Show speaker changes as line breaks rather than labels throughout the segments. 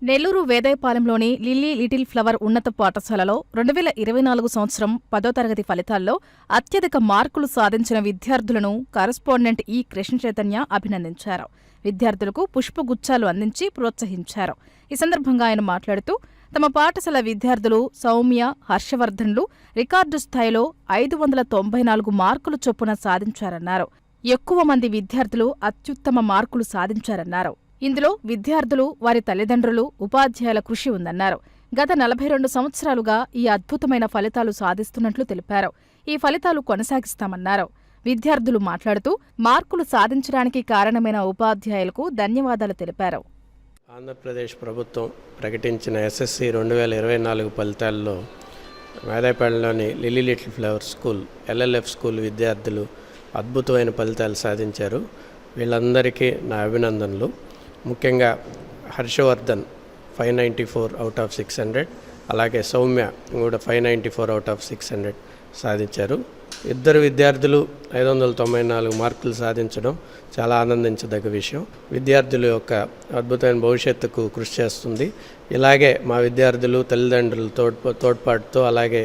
Nellore వేదాయపాలెంలోని lily little flower ఉన్నత పాఠశాలలో 2024 సంవత్సరం 10వ తరగతి ఫలితాల్లో అత్యధిక మార్కులు సాధించిన విద్యార్థులను కరెస్పాండెంట్ ఈ కృష్ణ చైతన్య అభినందించారు. విద్యార్థులకు పుష్పగుచ్చాలు అందించి ప్రోత్సహించారు. ఈ సందర్భంగా ఆయన మాట్లాడుతూ తమ పాఠశాల విద్యార్థులు సౌమ్య, హర్షవర్ధన్లు రికార్డు స్థాయిలో 594 మార్కులు చొప్పున సాధించారన్నారు. ఎక్కువ మంది విద్యార్థులు అత్యుత్తమ మార్కులు సాధించారన్నారు. ఇందులో విద్యార్థులు, వారి తల్లిదండ్రులు, ఉపాధ్యాయుల కృషి ఉందన్నారు. గత 42 సంవత్సరాలుగా ఈ అద్భుతమైన ఫలితాలు సాధిస్తున్నట్లు తెలిపారు. ఈ ఫలితాలు కొనసాగిస్తామన్నారు. విద్యార్థులు మాట్లాడుతూ మార్కులు సాధించడానికి కారణమైన ఉపాధ్యాయులకు ధన్యవాదాలు తెలిపారు.
ఆంధ్రప్రదేశ్ ప్రభుత్వం ప్రకటించిన ఎస్ఎస్సి 2024 ఫలితాల్లో వేదాయపాలెంలోని lily little flower school, LLF school విద్యార్థులు అద్భుతమైన ఫలితాలు సాధించారు. వీళ్ళందరికీ నా అభినందనలు. ముఖ్యంగా హర్షవర్ధన్ 594 అవుట్ ఆఫ్ 600, అలాగే సౌమ్య కూడా 594 అవుట్ ఆఫ్ 600 సాధించారు. ఇద్దరు విద్యార్థులు 594 మార్కులు సాధించడం చాలా ఆనందించదగ్గ విషయం. విద్యార్థుల యొక్క అద్భుతమైన భవిష్యత్తుకు కృషి చేస్తుంది. ఇలాగే మా విద్యార్థులు తల్లిదండ్రుల తోడ్పాటుతో, అలాగే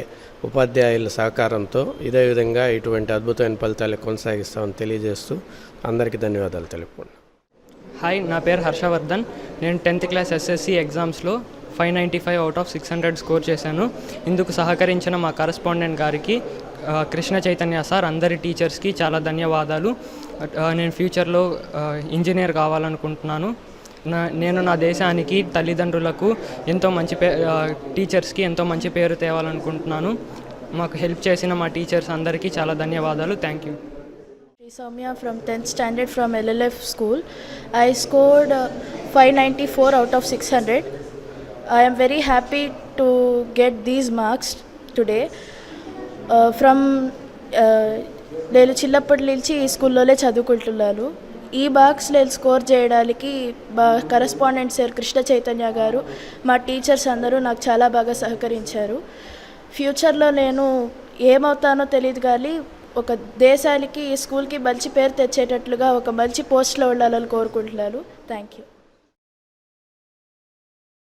ఉపాధ్యాయుల సహకారంతో ఇదే విధంగా ఇటువంటి అద్భుతమైన ఫలితాలు కొనసాగిస్తామని తెలియజేస్తూ అందరికీ ధన్యవాదాలు తెలుపుకుంటున్నాను.
హాయ్, నా పేరు హర్షవర్ధన్. నేను 10th క్లాస్ ఎస్ఎస్సి ఎగ్జామ్స్లో 595 అవుట్ ఆఫ్ 600 స్కోర్ చేశాను. ఇందుకు సహకరించిన మా కరెస్పాండెంట్ గారికి, కృష్ణ చైతన్య సార్, అందరి టీచర్స్కి చాలా ధన్యవాదాలు. నేను ఫ్యూచర్లో ఇంజనీర్ కావాలనుకుంటున్నాను. నేను నా దేశానికి, తల్లిదండ్రులకు ఎంతో మంచి టీచర్స్కి ఎంతో మంచి పేరు తేవాలనుకుంటున్నాను. మాకు హెల్ప్ చేసిన మా టీచర్స్ అందరికీ చాలా ధన్యవాదాలు. Thank you.
Soumya from 10th standard from LLF school. I scored 594 out of 600. I am very happy to get these marks today. నేను చిన్నప్పటి నుంచి ఈ స్కూల్లోనే చదువుకుంటున్నాను. ఈ మార్క్స్ నేను స్కోర్ చేయడానికి మా కరెస్పాండెంట్ సార్ కృష్ణ చైతన్య గారు, మా టీచర్స్ అందరూ నాకు చాలా బాగా సహకరించారు. ఫ్యూచర్లో నేను ఏమవుతానో తెలియదు కానీ ఒక దేశానికి, ఈ స్కూల్కి మంచి పేరు తెచ్చేటట్లుగా ఒక మంచి పోస్ట్లో ఉండాలని కోరుకుంటున్నాను. Thank you.